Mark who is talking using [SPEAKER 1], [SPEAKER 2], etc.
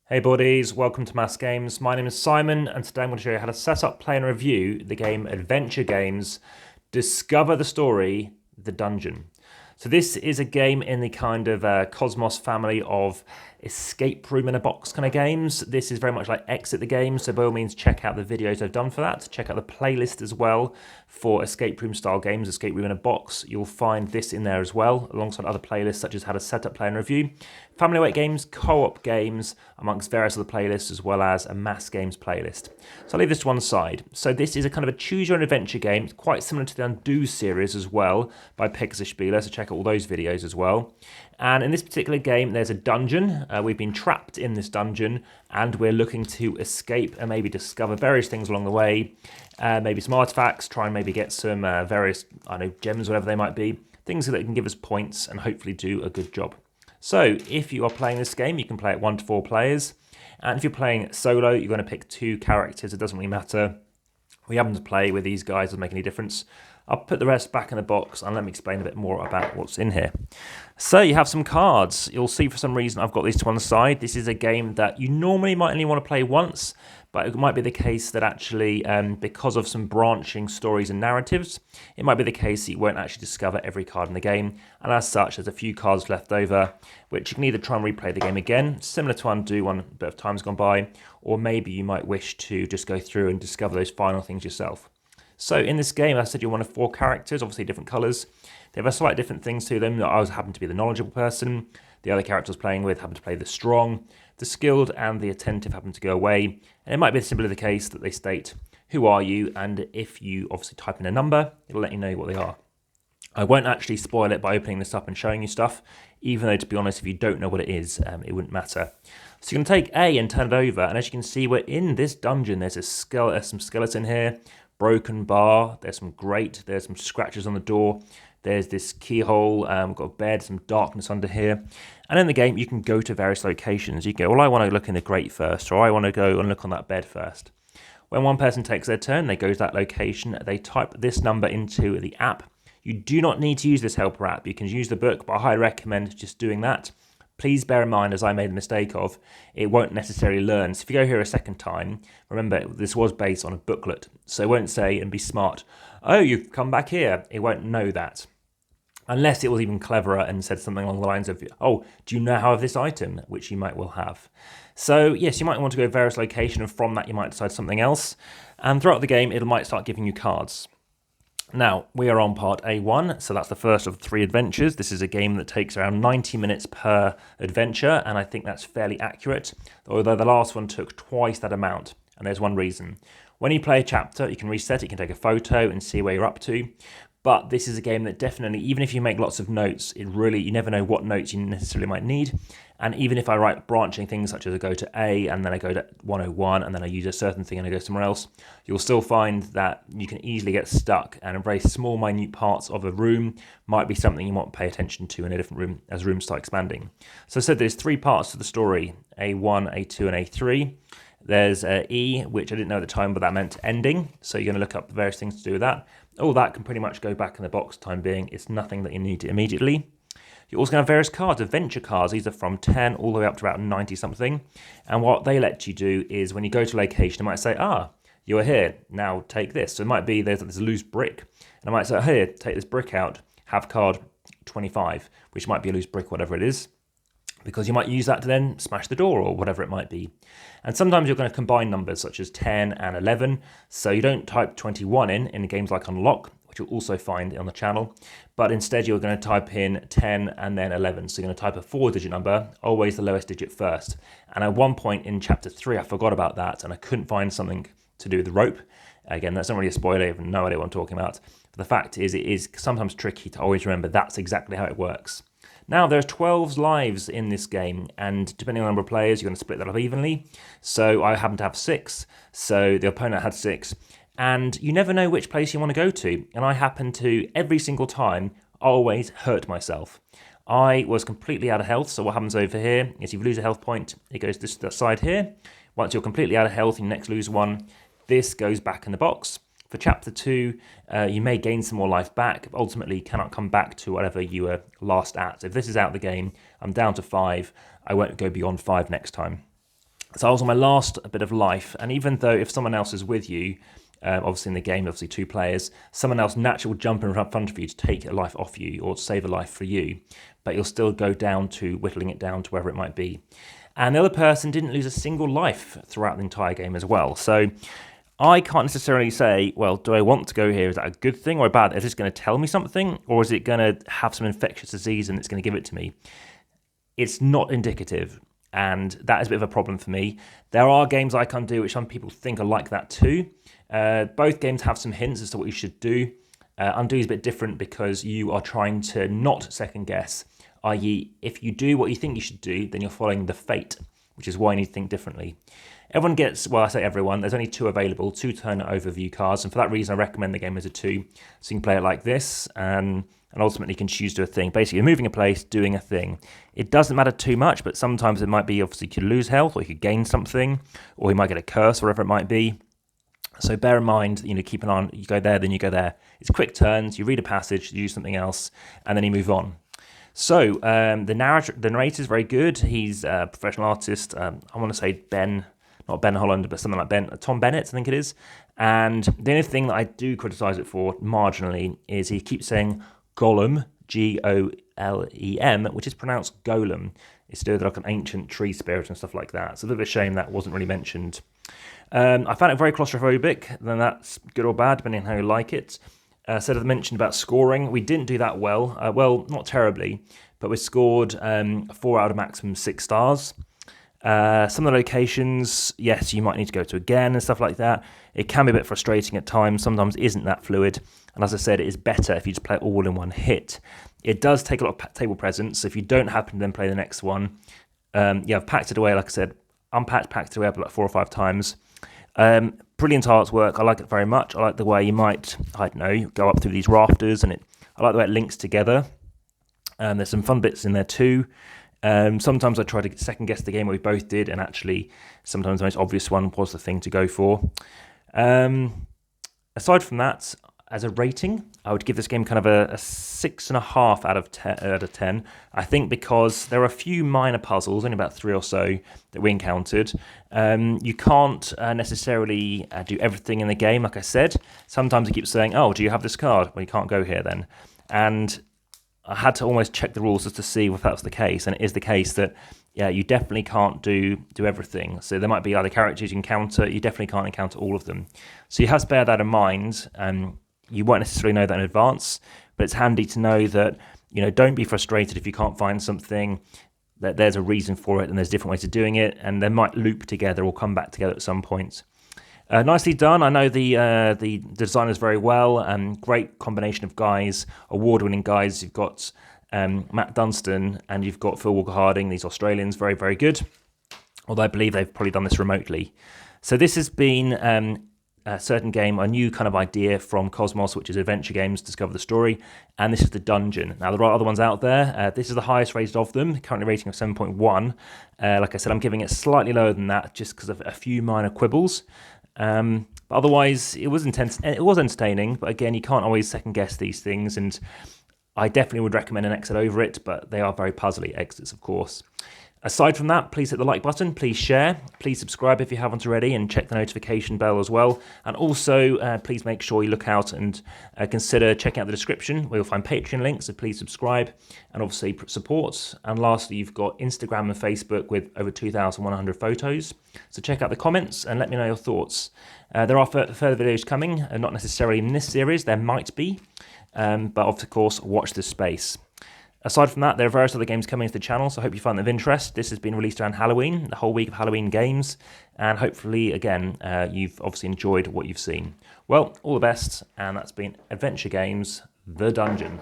[SPEAKER 1] Hey buddies, welcome to AmassGames. My name is Simon and today I'm going to show you how to set up, play and review the game Adventure Games Discover the Story, The Dungeon. So this is a game in the kind of Cosmos family of escape room in a box kind of games. This is very much like Exit the Game, so by all means check out the videos I've done for that. Check out the playlist as well for escape room style games, escape room in a box. You'll find this in there as well, alongside other playlists such as how to set up, play and review, family weight games, co-op games, amongst various other playlists, as well as a AmassGames playlist. So I'll leave this to one side. So this is a kind of a choose your own adventure game, it's quite similar to the Undo series as well by Pegasus Spieler, so check out all those videos as well. And in this particular game, there's a dungeon. We've been trapped in this dungeon and we're looking to escape and maybe discover various things along the way. Maybe some artifacts, try and maybe get some various, gems, whatever they might be. Things that can give us points and hopefully do a good job. So if you are playing this game, you can play it 1 to 4 players. And if you're playing solo, you're going to pick 2 characters. It doesn't really matter. We happen to play with these guys, doesn't make any difference. I'll put the rest back in the box and let me explain a bit more about what's in here. So you have some cards. You'll see for some reason I've got these to one side. This is a game that you normally might only want to play once, but it might be the case that actually, because of some branching stories and narratives, it might be the case that you won't actually discover every card in the game. And as such, there's a few cards left over, which you can either try and replay the game again, similar to Undo when a bit of time's gone by, or maybe you might wish to just go through and discover those final things yourself. So in this game, I said you're one of 4 characters, obviously different colours. They have a slightly different things to them. I happen to be the knowledgeable person. The other character I was playing with happen to play the strong. The skilled and the attentive happen to go away. And it might be simply the case that they state, who are you? And if you obviously type in a number, it'll let you know what they are. I won't actually spoil it by opening this up and showing you stuff, even though, to be honest, if you don't know what it is, it wouldn't matter. So you can take A and turn it over, and as you can see, we're in this dungeon. There's some skeleton here, broken bar, there's some grate, there's some scratches on the door, there's this keyhole, we've got a bed, some darkness under here. And in the game, you can go to various locations. You go, well, I want to look in the grate first, or I want to go and look on that bed first. When one person takes their turn, they go to that location, they type this number into the app. You do not need to use this helper app. You can use the book, but I highly recommend just doing that. Please bear in mind, as I made the mistake of, it won't necessarily learn. So if you go here a second time, remember, this was based on a booklet. So it won't say, and be smart, oh, you've come back here. It won't know that. Unless it was even cleverer and said something along the lines of, oh, do you now have this item? Which you might well have. So yes, you might want to go to various locations, and from that you might decide something else. And throughout the game, it might start giving you cards. Now, we are on part A1, so that's the first of 3 adventures. This is a game that takes around 90 minutes per adventure, and I think that's fairly accurate, although the last one took twice that amount, and there's one reason. When you play a chapter, you can reset it, you can take a photo and see where you're up to, but this is a game that definitely, even if you make lots of notes, you never know what notes you necessarily might need. And even if I write branching things such as I go to A and then I go to 101 and then I use a certain thing and I go somewhere else, you'll still find that you can easily get stuck, and very small, minute parts of a room might be something you want to pay attention to in a different room as rooms start expanding. So I said there's 3 parts to the story, A1, A2 and A3. There's E, which I didn't know at the time, but that meant ending. So you're going to look up various things to do with that. All that can pretty much go back in the box time being. It's nothing that you need immediately. You're also going to have various cards, adventure cards. These are from 10 all the way up to about 90 something. And what they let you do is when you go to a location, it might say, you're here, now take this. So it might be there's a loose brick. And I might say, here, take this brick out, have card 25, which might be a loose brick, whatever it is, because you might use that to then smash the door or whatever it might be. And sometimes you're going to combine numbers such as 10 and 11. So you don't type 21 in games like Unlock, which you'll also find on the channel, but instead you're going to type in 10 and then 11. So you're going to type a 4-digit number, always the lowest digit first. And at one point in chapter 3, I forgot about that and I couldn't find something to do with the rope. Again, that's not really a spoiler, I have no idea what I'm talking about. But the fact is, it is sometimes tricky to always remember that's exactly how it works. Now, there's 12 lives in this game, and depending on the number of players, you're going to split that up evenly. So I happen to have 6, so the opponent had 6, and you never know which place you want to go to. And I happen to, every single time, always hurt myself. I was completely out of health, so what happens over here is if you lose a health point, it goes to the side here. Once you're completely out of health, you next lose one, this goes back in the box. For chapter 2, you may gain some more life back, but ultimately you cannot come back to whatever you were last at. So if this is out of the game, I'm down to 5. I won't go beyond 5 next time. So I was on my last bit of life, and even though if someone else is with you, obviously in the game, obviously 2 players, someone else naturally will jump in front of you to take a life off you or save a life for you, but you'll still go down to whittling it down to wherever it might be. And the other person didn't lose a single life throughout the entire game as well. So I can't necessarily say, well, do I want to go here? Is that a good thing or a bad? Is this going to tell me something, or is it going to have some infectious disease and it's going to give it to me? It's not indicative, and that is a bit of a problem for me. There are games I can do which some people think are like that too. Both games have some hints as to what you should do. Undo is a bit different because you are trying to not second guess, i.e. if you do what you think you should do, then you're following the fate, which is why you need to think differently. Everyone gets, well, I say everyone, there's only 2 available, 2 turn overview cards, and for that reason I recommend the game as a 2, so you can play it like this, and ultimately you can choose to do a thing. Basically, you're moving a place, doing a thing. It doesn't matter too much, but sometimes it might be, obviously, you could lose health, or you could gain something, or you might get a curse, or whatever it might be. So bear in mind, keep an eye on, you go there, then you go there. It's quick turns, you read a passage, you do something else, and then you move on. So the narrator is very good. He's a professional artist. I want to say not Ben Holland, but something like Tom Bennett, I think it is. And the only thing that I do criticise it for marginally is he keeps saying Golem, Golem, which is pronounced Golem. It's to do with like an ancient tree spirit and stuff like that. It's a bit of a shame that wasn't really mentioned. I found it very claustrophobic, then that's good or bad, depending on how you like it. So as I mentioned about scoring, we didn't do that well. Well, not terribly, but we scored 4 out of maximum 6 stars. Some of the locations, yes, you might need to go to again and stuff like that. It can be a bit frustrating at times. Sometimes it isn't that fluid. And as I said, it is better if you just play it all in one hit. It does take a lot of table presence. So if you don't happen to then play the next one, I've packed it away, like I said, packed it away up like 4 or 5 times. Brilliant artwork. I like it very much. I like the way you might, I don't know, go up through these rafters, and I like the way it links together. There's some fun bits in there too. Sometimes I try to second guess the game we both did, and actually sometimes the most obvious one was the thing to go for. Aside from that, as a rating, I would give this game kind of a 6.5 out of 10. I think because there are a few minor puzzles, only about 3 or so, that we encountered. You can't necessarily do everything in the game, like I said. Sometimes it keeps saying, oh, do you have this card? Well, you can't go here then. And I had to almost check the rules just to see if that's the case, and it is the case that you definitely can't do everything. So there might be other characters you encounter, you definitely can't encounter all of them. So you have to bear that in mind. You won't necessarily know that in advance, but it's handy to know that don't be frustrated if you can't find something, that there's a reason for it and there's different ways of doing it, and they might loop together or come back together at some point. Nicely done. I know the designers very well, and great combination of guys, award-winning guys. You've got Matt Dunstan and you've got Phil Walker-Harding, these Australians, very, very good. Although I believe they've probably done this remotely. So this has been a certain game, a new kind of idea from Cosmos, which is Adventure Games, Discover the Story, and this is the Dungeon. Now, there are other ones out there. This is the highest rated of them, currently rating of 7.1. Like I said, I'm giving it slightly lower than that just because of a few minor quibbles. But otherwise, it was intense. It was entertaining, but again, you can't always second guess these things, and I definitely would recommend an exit over it, but they are very puzzly exits, of course. Aside from that, please hit the like button, please share, please subscribe if you haven't already, and check the notification bell as well. And also, please make sure you look out and consider checking out the description where you'll find Patreon links, so please subscribe and obviously support. And lastly, you've got Instagram and Facebook with over 2,100 photos. So check out the comments and let me know your thoughts. There are further videos coming, not necessarily in this series, there might be, but of course, watch this space. Aside from that, there are various other games coming to the channel, so I hope you find them of interest. This has been released around Halloween, the whole week of Halloween games, and hopefully, again, you've obviously enjoyed what you've seen. Well, all the best, and that's been Adventure Games, The Dungeon.